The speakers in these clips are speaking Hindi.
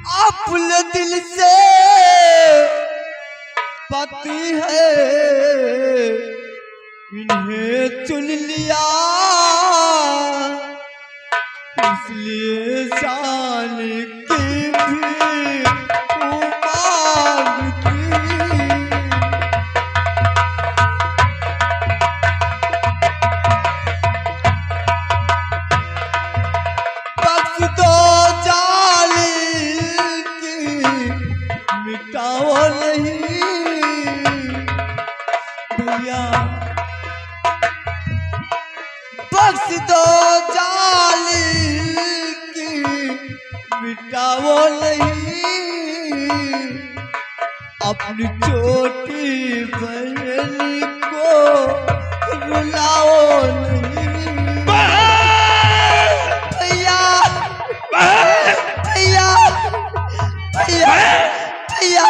अपने दिल से पति है इन्हें चुन लिया इसलिए जान की भी मांग थी। बख्श दो जालिम की मिटाओ नहीं भैया, बख्श दो जालिम की मिटाओ नहीं अपनी छोटी बहन को रुलाओ नहीं भैया भैया भैया भैया।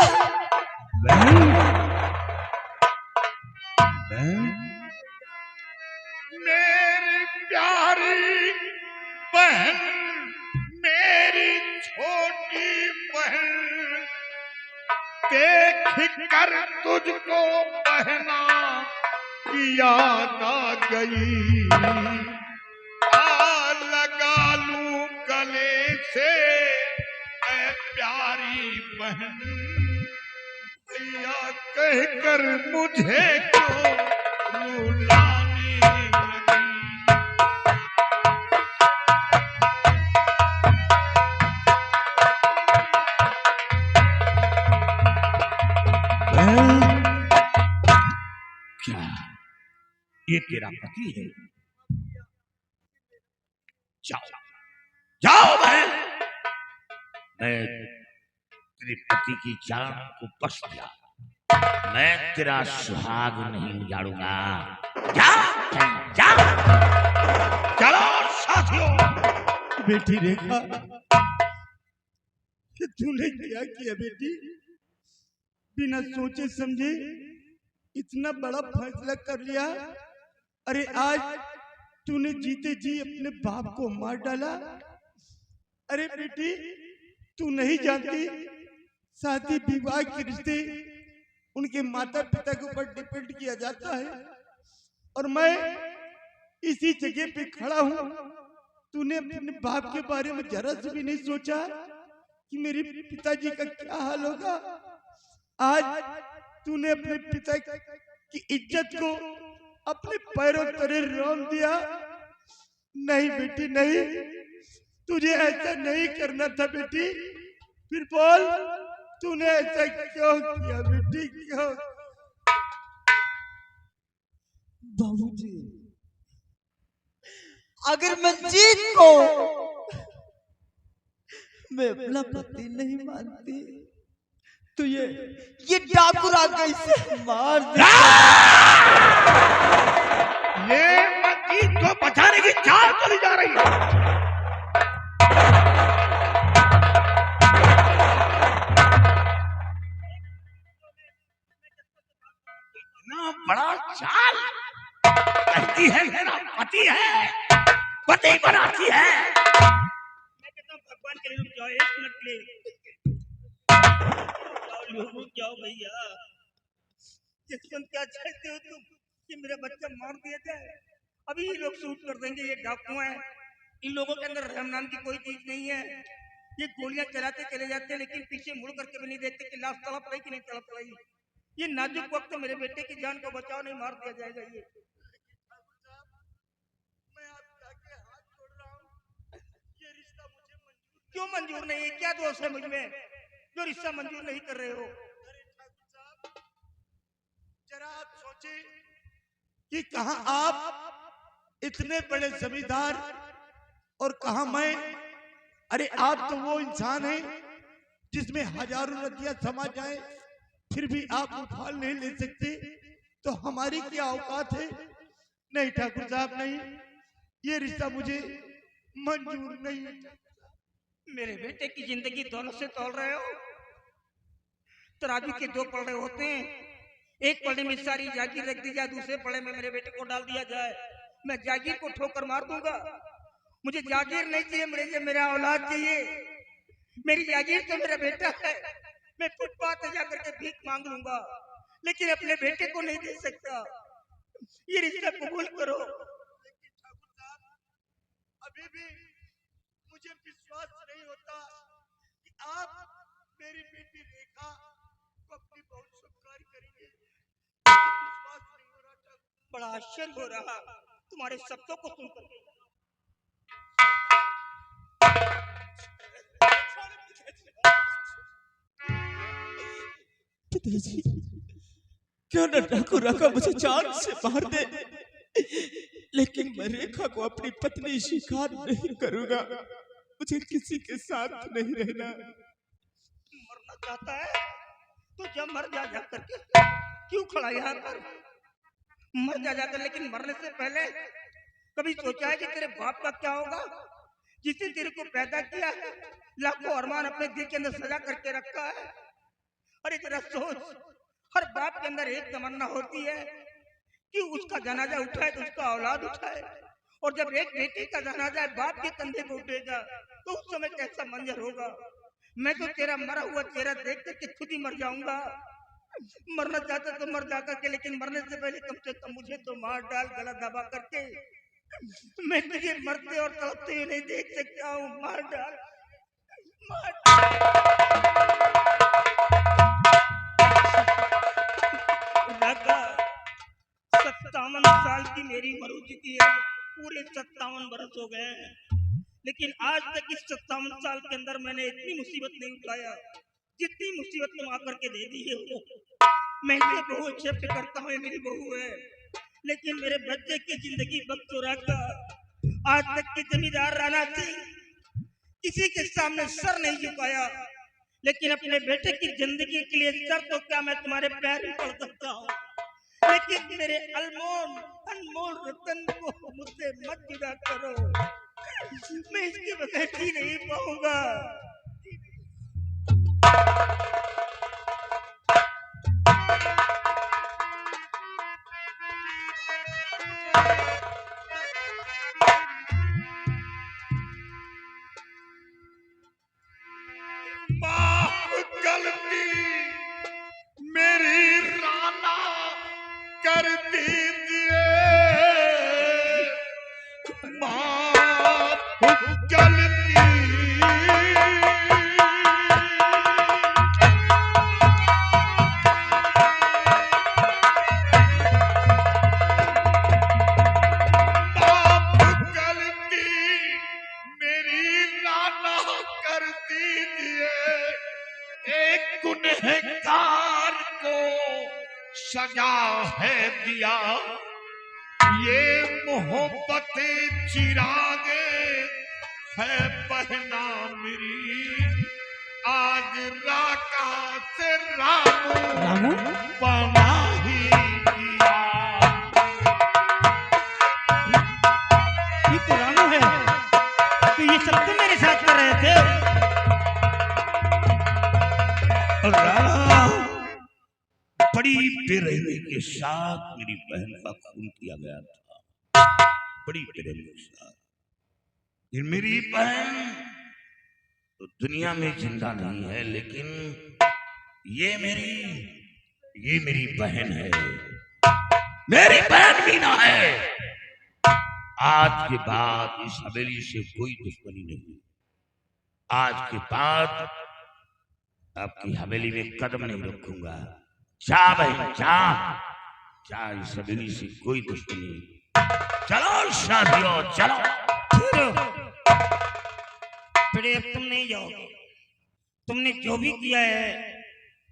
मेरी प्यारी बहन, मेरी छोटी बहन, देख कर तुझको बहना की याद आ गई। आ लगा लूं गले से ऐ प्यारी बहन, भैया कहकर मुझे क्यों रुलाने लगी। क्या ये तेरा पति है? जाओ जाओ बहन, मैं तेरे पति की जान को बख्श दिया, मैं तेरा सुहाग नहीं उजाड़ूंगा। जा जा चलो साथियों। बेटी रेखा, कि तूने क्या किया बेटी? बिना सोचे समझे इतना बड़ा फैसला कर लिया। अरे आज तूने जीते जी अपने बाप को मार डाला। अरे बेटी तू नहीं जानती शादी विवाह के रिश्ते उनके माता पिता के ऊपर डिपेंड किया जाता है, और मैं इसी जगह पे खड़ा हूँ। तूने अपने बाप के बारे में जरा से भी नहीं सोचा कि मेरे पिताजी का क्या हाल होगा। आज तूने अपने पिता की इज्जत को अपने पैरों तले रोन दिया। नहीं बेटी नहीं, तुझे ऐसा नहीं करना था बेटी। फिर बोल तूने ऐसा क्यों किया बेटी, क्यों? बाबूजी, अगर मंजीत को मैं अपना पति नहीं मानती तो ये डाकू राजा इसे मार दे। ये मंजीत को बचाने की चाल चली जा रही है। इतना बड़ा चाल, कहती है मेरा पति है, पति बनाती है। मैं कहता हूँ भगवान के लिए रुक जाओ, 1 मिनट के लिए रुक जाओ भैया। यशवंत क्या चाहते हो तुम कि मेरा बच्चा मार दिया जाए? अभी ये लोग शूट कर देंगे, ये डाकू हैं, इन लोगों के अंदर रहम नाम की कोई चीज नहीं है। ये गोलियां चलाते चले जाते हैं लेकिन पीछे मुड़ करके भी नहीं देखते कि लाश तड़प रही कि नहीं तड़प रही। ये नाजुक वक्त मेरे बेटे की जान को बचाओ, नहीं मार दिया जाएगा। ये मैं आपके आगे हाथ जोड़ रहा हूँ, ये रिश्ता मुझे क्यों मंजूर नहीं है? क्या दोष है मुझ में जो रिश्ता मंजूर नहीं कर रहे हो? जरा आप सोचे कि कहां आप इतने बड़े जमींदार और कहां मैं। अरे आप तो वो इंसान हैं जिसमें हजारों नदियां समा जाए फिर भी आप उफान नहीं ले सकते, तो हमारी क्या औकात है? नहीं ठाकुर साहब नहीं, ये रिश्ता मुझे मंजूर नहीं है। मेरे बेटे की जिंदगी दोनों से तोल रहे हो? तराजू के 2 पलड़े होते हैं, एक पलड़े में सारी जागीर रख दी जाए, दूसरे पलड़े में मेरे बेटे को डाल दिया जाए। मैं जागीर को ठोकर मार दूंगा। मुझे जागीर नहीं चाहिए, मुझे मेरा औलाद चाहिए। मेरी जागीर तो मेरा बेटा है। मैं फुटपाथ पे जाकर के भीख मांग लूंगा, लेकिन अपने बेटे को नहीं दे सकता। ये रिश्ता कबूल करो। लेकिन ठाकुर साहब, अभी भी मुझे विश्वास नहीं होता कि आप मेरी बेटी रेखा को अपनी बहू स्वीकार करेंगे। विश्वास नहीं हो रहा ठाकुर। बड़ा आश्चर्य हो रहा तुम्हारे शब्दों को सुनकर। पिताजी, क्यों न ठाकुर आका मुझे जान से मार दे, लेकिन मैं रेखा को अपनी पत्नी स्वीकार नहीं करूंगा। मुझे किसी के साथ नहीं रहना। मरना चाहता है तो जब मर जा जाकर के क्यों खड़ा यहाँ पर? मर जा जाकर, लेकिन मरने से पहले कभी सोचा है कि तेरे बाप का क्या होगा, जिसने तेरे को पैदा किया है, लाखों अरमान अपने दिल के अंदर सजा करके रखा है। अरे जरा सोच, हर बाप के अंदर एक तमन्ना होती है कि उसका जनाजा उठाए तो उसका औलाद उठाए, और जब एक बेटी का जनाजा बाप के कंधे पे उठेगा तो उस समय कैसा मंजर होगा। मैं तो तेरा मरा हुआ चेहरा देख करके खुद ही मर जाऊंगा। मरना चाहता तो मर जा करके, लेकिन मरने से पहले कम से कम मुझे तो मार डाल, गला दबा करके। मैं तुझे मरते और तड़पते हुए नहीं देख सकता हूँ। मार डाल, मार डाल। 57 साल की मेरी उम्र हो चुकी है, पूरे 57 बरस हो गए हैं, लेकिन आज तक इस 57 साल के अंदर मैंने इतनी मुसीबत नहीं उठाया जितनी मुसीबत तुम आकर के दे दी है। मैं इसे बहू एक्सेप्ट करता हूँ, मेरी बहू है, लेकिन मेरे बच्चे की जिंदगी बदसूरत का। आज तक के जमींदार राणा सिंह किसी के सामने सर नहीं झुकाया, लेकिन अपने बेटे की जिंदगी के लिए सर तो क्या मैं तुम्हारे पैर में पड़ सकता हूँ, लेकिन मेरे अनमोल रतन को मुझसे मत जुदा करो। मैं इसके बगैर जी नहीं पाऊंगा। गलती मेरी राना कर दीजिए, माफ गलती मेरी राना कर दीजिए। एक गुनहगार को सजा है दिया, ये मोहब्बत चिरागे है बहना मेरी। आज राका से रामू बना ही दिया। ये तो रामू है, तो ये सब तुम मेरे साथ कर रहे थे? राणा बड़ी बेरहमी के साथ मेरी बहन का खून किया गया था, बड़ी बेरहमी के साथ। ये मेरी बहन तो दुनिया में जिंदा नहीं है, लेकिन ये मेरी बहन है, मेरी बहन मीना है। आज के बाद इस हवेली से कोई दुश्मनी नहीं। आज के बाद आपकी हवेली में कदम नहीं रखूंगा। जा बहन जा, इस हवेली से कोई दुश्मनी नहीं। चलो शादियों चलो। बेटे अब तुम नहीं जाओगे। तुमने जो भी किया है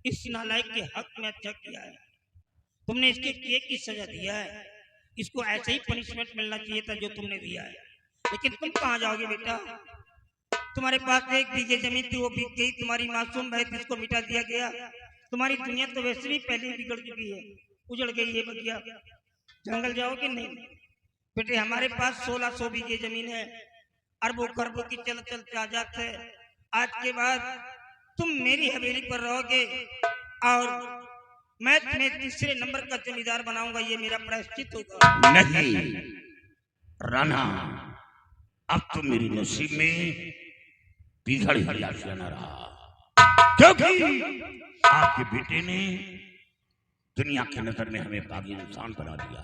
इस नालायक के हक में अच्छा किया है। तुमने इसके किए की सजा दिया है, इसको ऐसे ही पनिशमेंट मिलना चाहिए था जो तुमने दिया है। लेकिन तुम कहाँ जाओगे बेटा? तुम्हारे पास एक बीघे जमीन थी, वो बिक गई। तुम्हारी मासूम बहन जिसको मिटा दिया गया। तुम्हारी दुनिया तो वैसे भी पहले ही बिगड़ चुकी है, उजड़ गई है बगिया। जंगल जाओगे नहीं बेटे? हमारे पास 1600 बीघे जमीन है, अरबों खरबों की चल चल जायदाद है। आज के बाद तुम मेरी हवेली पर रहोगे और मैं तुम्हें तीसरे नंबर का जमींदार बनाऊंगा। ये मेरा प्रायश्चित होगा। नहीं राणा, अब तो मेरी नसीब में बिगड़ ही आशिया न रहा, क्योंकि आपके बेटे ने दुनिया की नजर में हमें बागी इंसान बना दिया,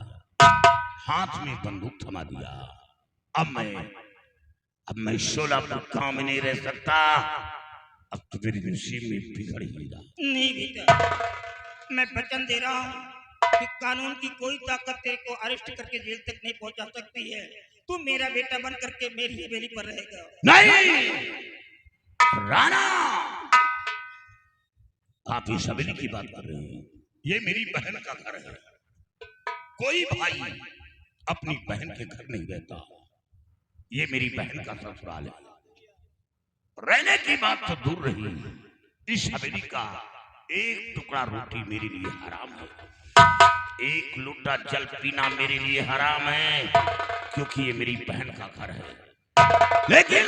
हाथ में बंदूक थमा दिया। अब मैं शोलापुर गांव में नहीं रह सकता, अब तो मेरी नसीब में बिगड़ ही रहा। नहीं बेटा, मैं वचन दे रहा हूँ कि कानून की कोई ताकत तेरे को अरेस्ट करके जेल तक नहीं पहुंचा सकती है। तू मेरा बेटा बन करके मेरी हवेली पर रहेगा। नहीं राणा, आप इस हवेली की बात कर रहे हैं, ये मेरी बहन का घर है। कोई भाई अपनी बहन के घर नहीं रहता, ये मेरी बहन का ससुराल है। रहने की बात तो दूर रही, इस हवेली का एक टुकड़ा रोटी मेरे लिए हराम है, एक लोटा जल पीना मेरे लिए हराम है, क्योंकि ये मेरी बहन का घर है। लेकिन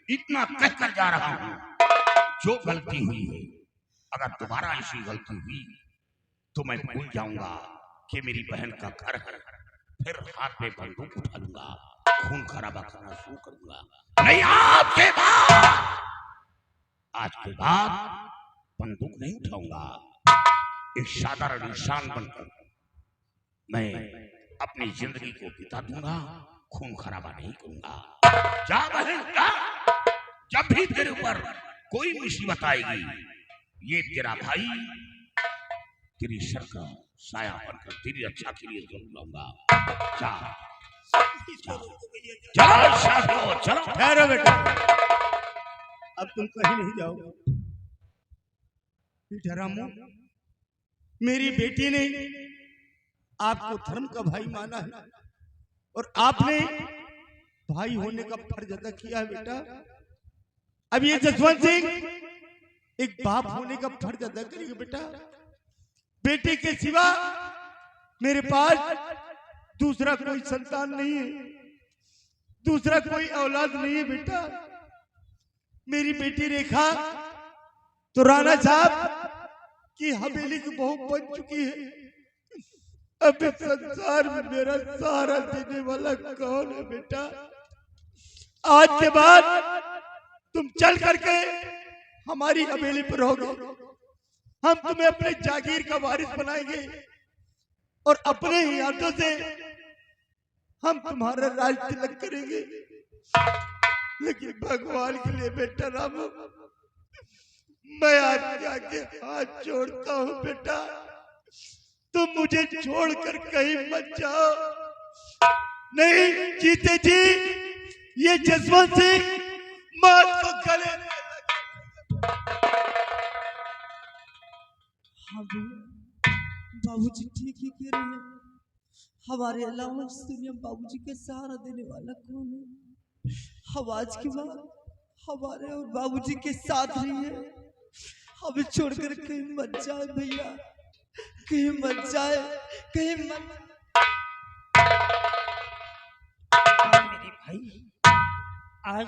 इतना कहकर जा रहा हूं, जो गलती हुई है, अगर दोबारा ऐसी गलती हुई तो मैं भूल जाऊंगा कि मेरी बहन का घर है, फिर हाथ में बंदूक उठा लूंगा, खून खराबा करना शुरू करूंगा। नहीं, आज के बाद बंदूक नहीं उठाऊंगा। एक साधारण इंसान बनकर मैं अपनी जिंदगी को बिता दूंगा, खून खराबा नहीं करूंगा। जा बहन जा, जब भी तेरे ऊपर कोई मुसीबत आएगी, ये तेरा भाई तेरी सर का साया बनकर तेरी रक्षा के लिए जरूर लाऊंगा। जा चलो साथियों, चलो। ठहरो बेटा, अब तुम कहीं नहीं जाओगे। बेटा रामू, मेरी बेटी ने आपको धर्म का भाई माना है और आपने भाई होने का फर्ज अदा किया है बेटा। अब ये जसवंत सिंह एक बाप होने का फर्ज अदा करेगा बेटा। बेटी के सिवा मेरे पास दूसरा कोई संतान नहीं है, दूसरा कोई औलाद नहीं है बेटा। मेरी बेटी रेखा तो राणा साहब की हवेली की बहू बन चुकी है। अब इस संसार में मेरा सहारा देने वाला कौन है बेटा? आज के बाद तुम चल करके हमारी हवेली पर रहोगे, हम तुम्हें अपने जागीर का वारिस बनाएंगे और अपने ही हाथों से हम तुम्हारा राज तिलक करेंगे। लेकिन भगवान के लिए बेटा रामू, मैं आपके आगे हाथ जोड़ता हूँ बेटा, तुम मुझे छोड़कर कहीं मत जाओ। नहीं जीते जी ये जसवंत सिंह मौत को गले में बाबूजी ठीक ही कह रहे हैं, हमारे अलावा इस दुनिया में बाबूजी के सहारा देने वाला कौन है? हम आज के बाद हमारे और बाबूजी के साथ रहिए, हमें छोड़कर कहीं मत जाए भैया, कहीं मत जाए, कहीं मत। मेरे भाई, आज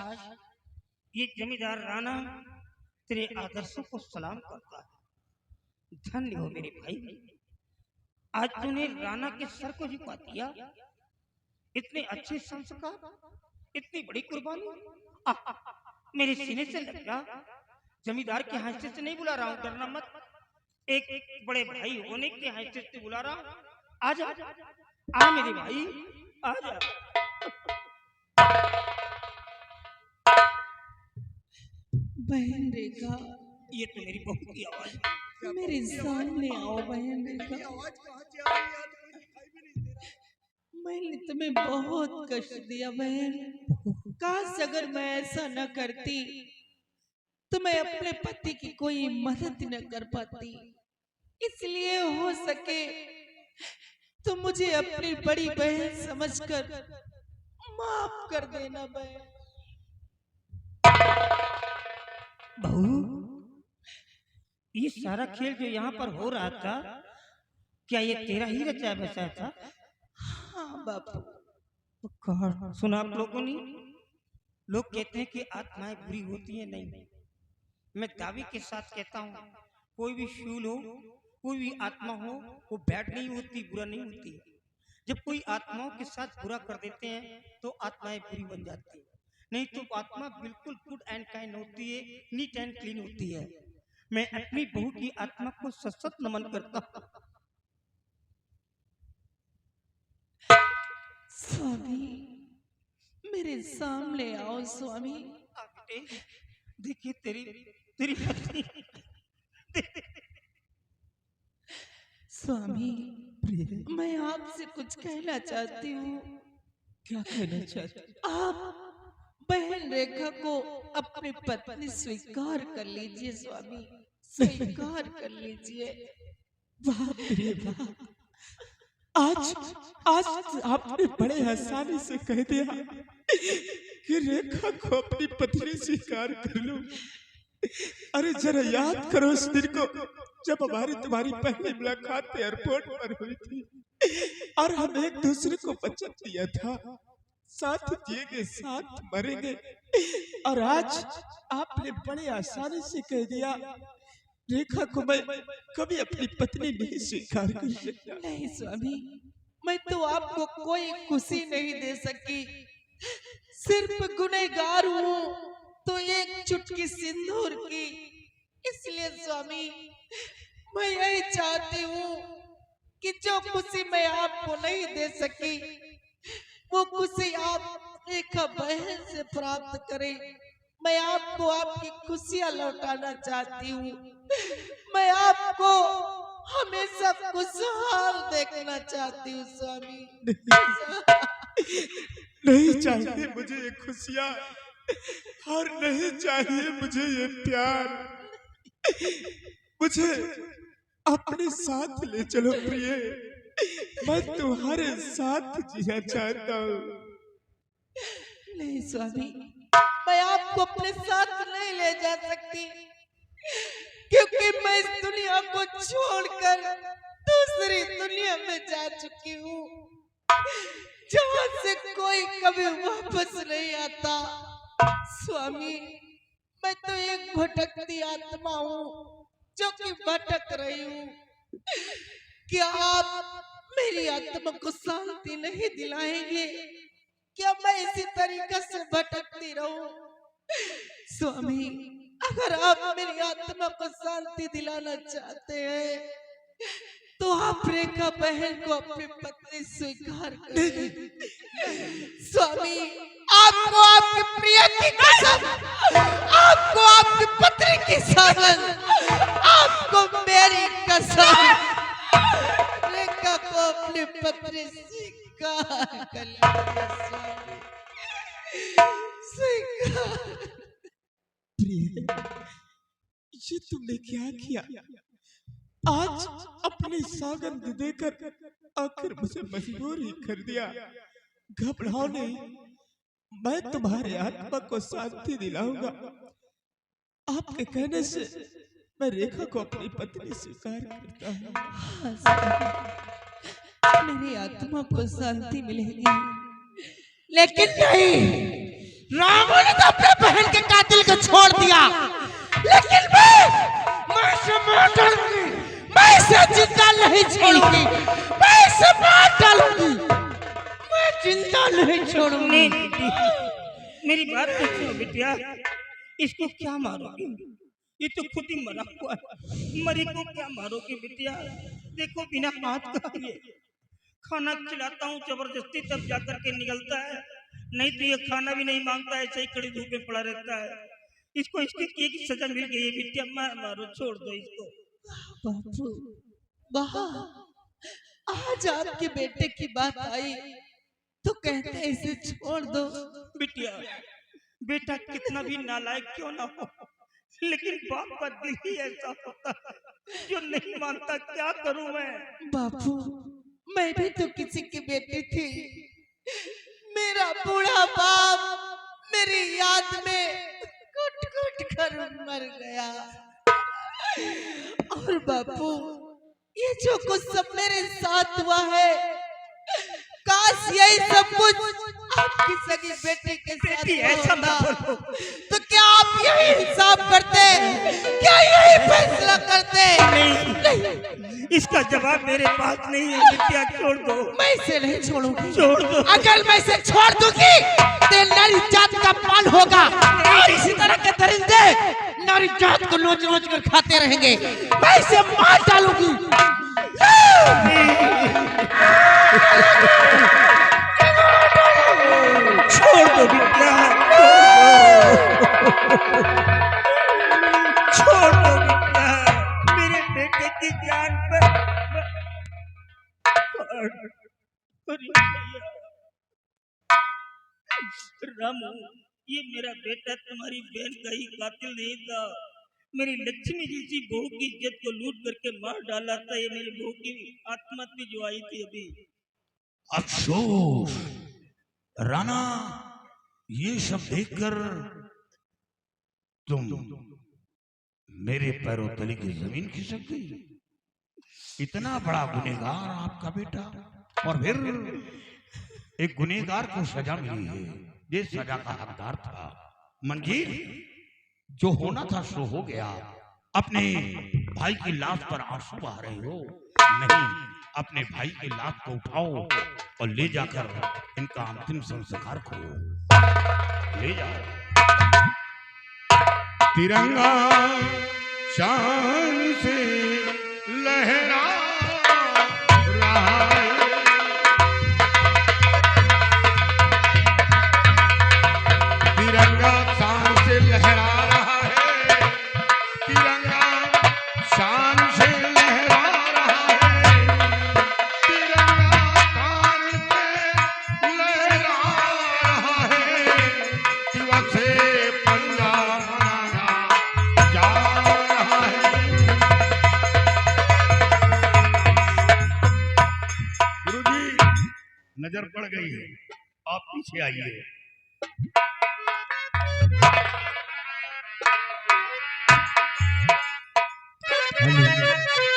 ये जमींदार राणा तेरे आदर्शों को सलाम करता है। धन्य हो मेरे भाई, आज तूने राणा के सर को झुका दिया। इतने अच्छे संस्कार, इतनी बड़ी कुर्बानी मेरे सीने से लग रहा। जमींदार के हैसियत से नहीं बुला रहा हूँ, डरना मत। एक बड़े भाई होने के हैसियत से बुला रहा हूँ। आजा, आ मेरे भाई, आजा। बहन रेखा, ये तो मेरी बहू की आवाज है। मेरे सामने आओ बहन रेखा। आवाज कहाँ से आ रही है? कोई दिखाई भी नहीं दे रहा। मैंने तुम्हें बहुत कष्ट दिया बहन, काश अगर मैं ऐसा न करती तो मैं अपने पति की कोई मदद न कर पाती। इसलिए हो सके तो मुझे अपनी बड़ी बहन समझकर माफ कर देना बहन। बहू, ये सारा खेल जो यहाँ पर हो रहा था, क्या ये तेरा ही रचा बसा था? हाँ बापू। सुना आप लोगों ने? लोग कहते हैं कि आत्माएं बुरी होती हैं। नहीं, मैं दावे के साथ कहता हूँ, कोई भी शूल हो, कोई भी आत्मा हो, वो बैड नहीं होती, बुरा नहीं होती। जब कोई आत्माओं के साथ बुरा कर देते हैं तो आत्माएं बुरी बन जाती हैं। नहीं तो आत्मा बिल्कुल गुड एंड काइंड होती है, नीट एंड क्लीन होती है। मैं अपनी बहू की आत्मा को सशक्त नमन करता हूँ। स्वामी मेरे सामने आओ स्वामी। देखिए तेरी तेरी पत्नी। स्वामी मैं आपसे कुछ कहना चाहती हूँ। क्या कहना चाहते? आप बहन रेखा को अपनी पत्नी स्वीकार कर लीजिए स्वामी, स्वीकार कर लीजिए। वाह प्रिय वाह, आज आज आपने बड़े आसानी से कह दिया कि रेखा को अपनी पत्नी स्वीकार कर लूं। अरे जरा याद करो उस दिन को जब हमारी तुम्हारी पहली मुलाकात एयरपोर्ट पर हुई थी और हम एक दूसरे को वचन दिया था, साथ जिएंगे साथ मरेंगे, और आज आपने बड़े आसानी से कह दिया रेखा को मैं कभी अपनी पत्नी नहीं स्वीकार कर सकता। नहीं स्वामी, मैं तो आपको कोई खुशी नहीं दे सकी, सिर्फ गुनहगार हूँ तो एक चुटकी सिंदूर की। इसलिए स्वामी मैं यही चाहती हूँ कि जो खुशी मैं आपको नहीं दे सकी वो खुशी आप रेखा बहन से प्राप्त करें। मैं आपको आपकी खुशियां लौटाना चाहती हूँ। मैं आपको हमेशा खुशहाल देखना चाहती हूँ स्वामी। नहीं चाहिए मुझे ये खुशियाँ और नहीं चाहिए मुझे ये प्यार। मुझे अपने साथ ले चलो प्रिय, मैं तुम्हारे साथ जीना चाहता हूँ। नहीं स्वामी, मैं आपको अपने साथ नहीं ले जा सकती क्योंकि मैं इस दुनिया को छोड़कर दूसरी दुनिया में जा चुकी हूँ, जहाँ से कोई कभी वापस नहीं आता। स्वामी मैं तो एक भटकती आत्मा हूँ जो कि भटक रही हूँ। क्या आप मेरी आत्मा को शांति नहीं दिलाएंगे? क्या मैं इसी तरीके से भटकती रहूं? स्वामी अगर आप मेरी आत्मा को शांति दिलाना चाहते हैं तो आप रेखा बहन को अपनी पत्नी स्वीकार करें। स्वामी आपको आपकी प्रिय की कसम, आपको आपकी पत्नी की कसम, आपको मेरी कसम, रेखा को अपनी पत्नी स्वीकार कर लीजिए स्वीकार। प्रिय, ये तुमने क्या किया? आज अपनी सौगंध देकर आखिर मुझे मजबूर ही कर दिया। घबराओ नहीं, मैं तुम्हारे आत्मा को शांति दिलाऊंगा। आपके कहने से मैं रेखा को अपनी पत्नी स्वीकार करता हूँ। मेरी आत्मा को शांति मिलेगी, लेकिन नहीं, रावण ने तो अपने बहन के कातिल को छोड़ दिया, लेकिन मैं इसे मार डालूंगी, मैं इसे जिंदा नहीं छोड़ूंगी, मैं इसे मार डालूंगी, मैं जिंदा नहीं छोड़ूंगी। मेरी बात तो सुनो बिटिया, इसको क्या मारोगे? ये तो खुद ही मरा हुआ है, मरी को क्या मारोगे बिटिया? देखो बिना हाथ का ये खाना खिलाता हूँ जबरदस्ती, तब जाकर के निकलता है, नहीं तो ये खाना भी नहीं मांगता है, ऐसे ही कड़ी धूप में पड़ा रहता है। इसको इसकी एक सजा मिल गई है बिटिया, मारो, छोड़ दो इसको। बापू वाह, आज आपके बेटे की बात आई तो कहते हैं इसे छोड़ दो। बिटिया बेटा कितना भी नालायक क्यों ना हो, लेकिन बाप का दिल ही ऐसा होता है जो नहीं मानता। क्या करूं मैं? बापू मैं भी तो किसी की बेटी थी, मेरा बूढ़ा बाप मेरी याद में कुट कुट कर मर गया। और बापू ये जो कुछ सब मेरे साथ हुआ है, काश यही सब कुछ आपकी सगी बेटे के साथ होता, तो क्या आप यही हिसाब करते? क्या यही फैसला करते? नहीं, इसका जवाब मेरे पास नहीं है। बिटिया छोड़ दो। मैं इसे नहीं छोड़ूंगी। छोड़ दो। अगर मैं इसे छोड़ दूंगी तो नारी जात का पाल होगा और इसी तरह के दरिंदे नारी जात को नोच नोच कर खाते रहेंगे। मैं इसे मार डालूंगी। छोड़ दो बिटिया, छोड़ दो बिटिया, मेरे बेटे की जान पर। रामू, ये मेरा बेटा तुम्हारी बहन का ही कातिल नहीं था। मेरी लक्ष्मी जैसी बहू की इज्जत को लूट करके मार डाला था। ये मेरी बहू की आत्महत्या जो आई थी अभी। अफसोस राणा, ये सब देखकर तुम मेरे पैरों तले की जमीन खिसक गई। इतना बड़ा गुनहगार आपका बेटा, और फिर एक गुनहगार को सजा मिली है। ये सजा का हकदार था। मंजीर, जो होना था सो हो गया। अपने भाई की लाश पर आंसू बहा रहे हो? नहीं, अपने भाई की लाश को उठाओ और ले जाकर इनका अंतिम संस्कार करो। ले जाओ। तिरंगा शान से लहरा रहा है, तिरंगा शान से लहरा रहा है, तिरंगा शान से लहरा रहा है, तिरंगा शान से लहरा रहा है, दिवस से पंजाब मनाया जा रहा है। गुरुजी, नजर पड़ गई है, आप पीछे आइए। हेलो